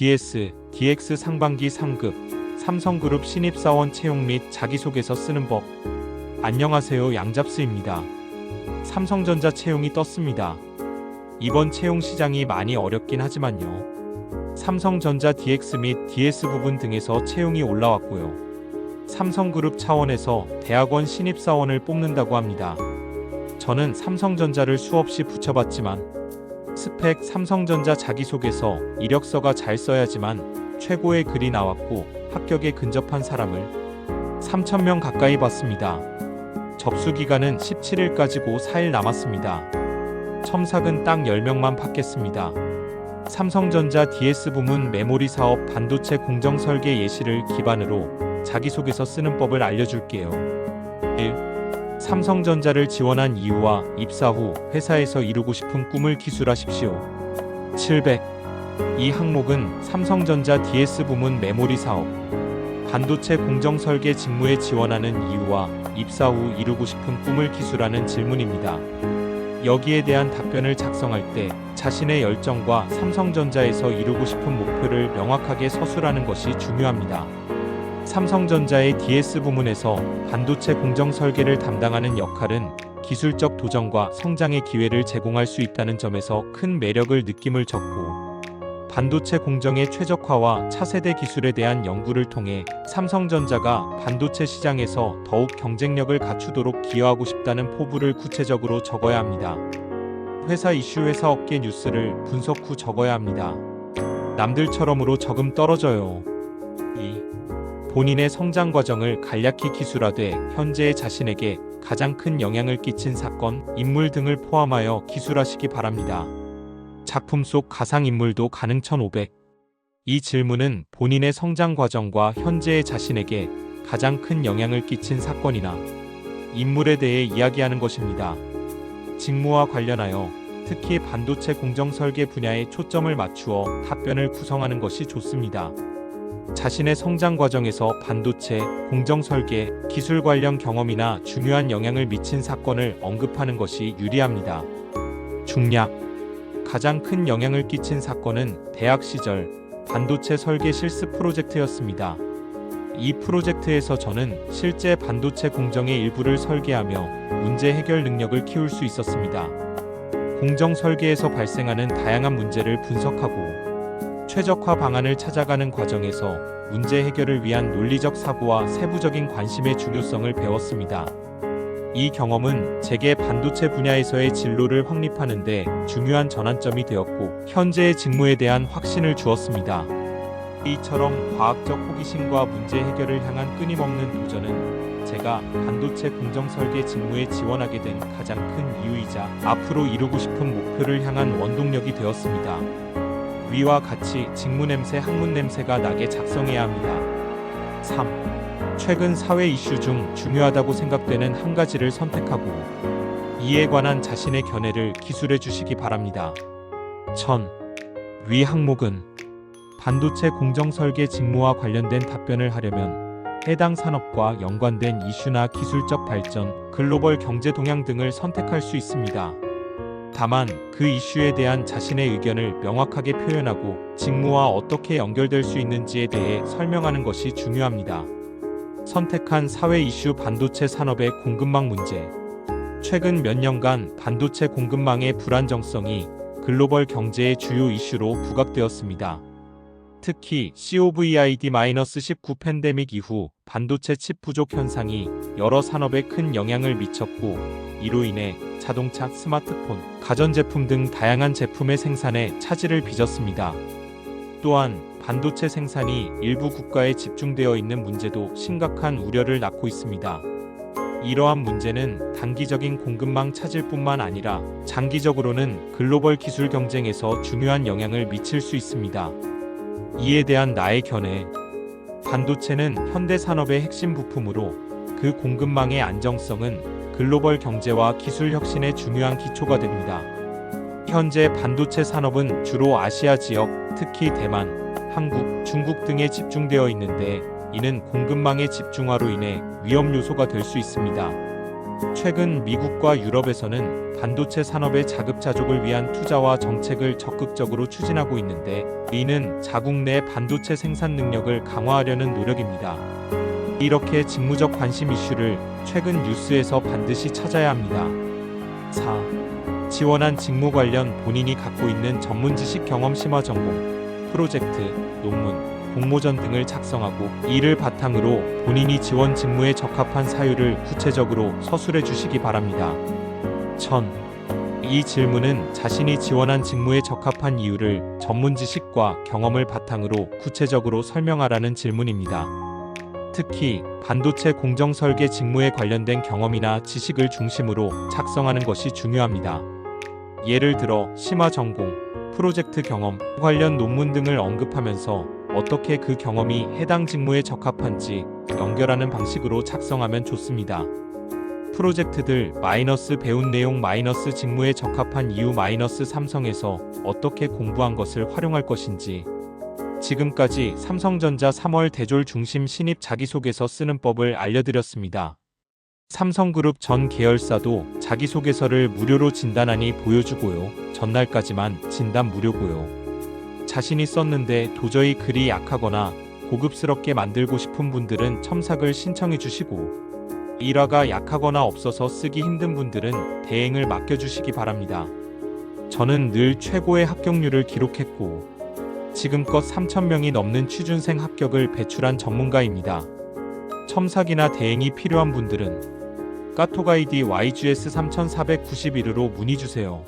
DS, DX 상반기 상급, 삼성그룹 신입사원 채용 및 자기소개서 쓰는 법. 안녕하세요, 양잡스입니다. 삼성전자 채용이 떴습니다. 이번 채용 시장이 많이 어렵긴 하지만요. 삼성전자 DX 및 DS 부분 등에서 채용이 올라왔고요. 삼성그룹 차원에서 대학원 신입사원을 뽑는다고 합니다. 저는 삼성전자를 수없이 붙여봤지만 스펙 삼성전자 자기소개서, 이력서가 잘 써야지만 최고의 글이 나왔고 합격에 근접한 사람을 3,000명 가까이 봤습니다. 접수 기간은 17일까지고 4일 남았습니다. 첨삭은 딱 10명만 받겠습니다. 삼성전자 DS 부문 메모리 사업 반도체 공정 설계 예시를 기반으로 자기소개서 쓰는 법을 알려줄게요. 1. 삼성전자를 지원한 이유와 입사 후 회사에서 이루고 싶은 꿈을 기술하십시오. 700. 이 항목은 삼성전자 DS 부문 메모리 사업 반도체 공정 설계 직무에 지원하는 이유와 입사 후 이루고 싶은 꿈을 기술하는 질문입니다. 여기에 대한 답변을 작성할 때 자신의 열정과 삼성전자에서 이루고 싶은 목표를 명확하게 서술하는 것이 중요합니다. 삼성전자의 DS 부문에서 반도체 공정 설계를 담당하는 역할은 기술적 도전과 성장의 기회를 제공할 수 있다는 점에서 큰 매력을 느낌을 줬고, 반도체 공정의 최적화와 차세대 기술에 대한 연구를 통해 삼성전자가 반도체 시장에서 더욱 경쟁력을 갖추도록 기여하고 싶다는 포부를 구체적으로 적어야 합니다. 회사 이슈, 회사 업계 뉴스를 분석 후 적어야 합니다. 남들처럼으로 조금 떨어져요. 2. 본인의 성장 과정을 간략히 기술하되 현재의 자신에게 가장 큰 영향을 끼친 사건, 인물 등을 포함하여 기술하시기 바랍니다. 작품 속 가상인물도 가능. 1500. 이 질문은 본인의 성장 과정과 현재의 자신에게 가장 큰 영향을 끼친 사건이나 인물에 대해 이야기하는 것입니다. 직무와 관련하여 특히 반도체 공정 설계 분야에 초점을 맞추어 답변을 구성하는 것이 좋습니다. 자신의 성장 과정에서 반도체, 공정 설계, 기술 관련 경험이나 중요한 영향을 미친 사건을 언급하는 것이 유리합니다. 중략. 가장 큰 영향을 끼친 사건은 대학 시절 반도체 설계 실습 프로젝트였습니다. 이 프로젝트에서 저는 실제 반도체 공정의 일부를 설계하며 문제 해결 능력을 키울 수 있었습니다. 공정 설계에서 발생하는 다양한 문제를 분석하고 최적화 방안을 찾아가는 과정에서 문제 해결을 위한 논리적 사고와 세부적인 관심의 중요성을 배웠습니다. 이 경험은 제게 반도체 분야에서의 진로를 확립하는 데 중요한 전환점이 되었고 현재의 직무에 대한 확신을 주었습니다. 이처럼 과학적 호기심과 문제 해결을 향한 끊임없는 도전은 제가 반도체 공정 설계 직무에 지원하게 된 가장 큰 이유이자 앞으로 이루고 싶은 목표를 향한 원동력이 되었습니다. 위와 같이 직무 냄새, 학문 냄새가 나게 작성해야 합니다. 3. 최근 사회 이슈 중 중요하다고 생각되는 한 가지를 선택하고 이에 관한 자신의 견해를 기술해 주시기 바랍니다. 1000. 위 항목은 반도체 공정 설계 직무와 관련된 답변을 하려면 해당 산업과 연관된 이슈나 기술적 발전, 글로벌 경제 동향 등을 선택할 수 있습니다. 다만 그 이슈에 대한 자신의 의견을 명확하게 표현하고 직무와 어떻게 연결될 수 있는지에 대해 설명하는 것이 중요합니다. 선택한 사회 이슈 반도체 산업의 공급망 문제. 최근 몇 년간 반도체 공급망의 불안정성이 글로벌 경제의 주요 이슈로 부각되었습니다. 특히 COVID-19 팬데믹 이후 반도체 칩 부족 현상이 여러 산업에 큰 영향을 미쳤고 이로 인해 자동차, 스마트폰, 가전제품 등 다양한 제품의 생산에 차질을 빚었습니다. 또한 반도체 생산이 일부 국가에 집중되어 있는 문제도 심각한 우려를 낳고 있습니다. 이러한 문제는 단기적인 공급망 차질뿐만 아니라 장기적으로는 글로벌 기술 경쟁에서 중요한 영향을 미칠 수 있습니다. 이에 대한 나의 견해. 반도체는 현대 산업의 핵심 부품으로 그 공급망의 안정성은 글로벌 경제와 기술 혁신의 중요한 기초가 됩니다. 현재 반도체 산업은 주로 아시아 지역, 특히 대만, 한국, 중국 등에 집중되어 있는데 이는 공급망의 집중화로 인해 위험 요소가 될 수 있습니다. 최근 미국과 유럽에서는 반도체 산업의 자급자족을 위한 투자와 정책을 적극적으로 추진하고 있는데, 이는 자국 내 반도체 생산 능력을 강화하려는 노력입니다. 이렇게 직무적 관심 이슈를 최근 뉴스에서 반드시 찾아야 합니다. 4. 지원한 직무 관련 본인이 갖고 있는 전문 지식 경험 심화 전공, 프로젝트, 논문, 공모전 등을 작성하고 이를 바탕으로 본인이 지원 직무에 적합한 사유를 구체적으로 서술해 주시기 바랍니다. 이 질문은 자신이 지원한 직무에 적합한 이유를 전문 지식과 경험을 바탕으로 구체적으로 설명하라는 질문입니다. 특히 반도체 공정 설계 직무에 관련된 경험이나 지식을 중심으로 작성하는 것이 중요합니다. 예를 들어 심화 전공, 프로젝트 경험, 관련 논문 등을 언급하면서 어떻게 그 경험이 해당 직무에 적합한지 연결하는 방식으로 작성하면 좋습니다. 프로젝트들 배운 내용 직무에 적합한 이유 삼성에서 어떻게 공부한 것을 활용할 것인지. 지금까지 삼성전자 3월 대졸 중심 신입 자기소개서 쓰는 법을 알려드렸습니다. 삼성그룹 전 계열사도 자기소개서를 무료로 진단하니 보여주고요. 전날까지만 진단 무료고요. 자신이 썼는데 도저히 글이 약하거나 고급스럽게 만들고 싶은 분들은 첨삭을 신청해 주시고, 일화가 약하거나 없어서 쓰기 힘든 분들은 대행을 맡겨주시기 바랍니다. 저는 늘 최고의 합격률을 기록했고 지금껏 3,000명이 넘는 취준생 합격을 배출한 전문가입니다. 첨삭이나 대행이 필요한 분들은 카톡 아이디 YGS 3491으로 문의주세요.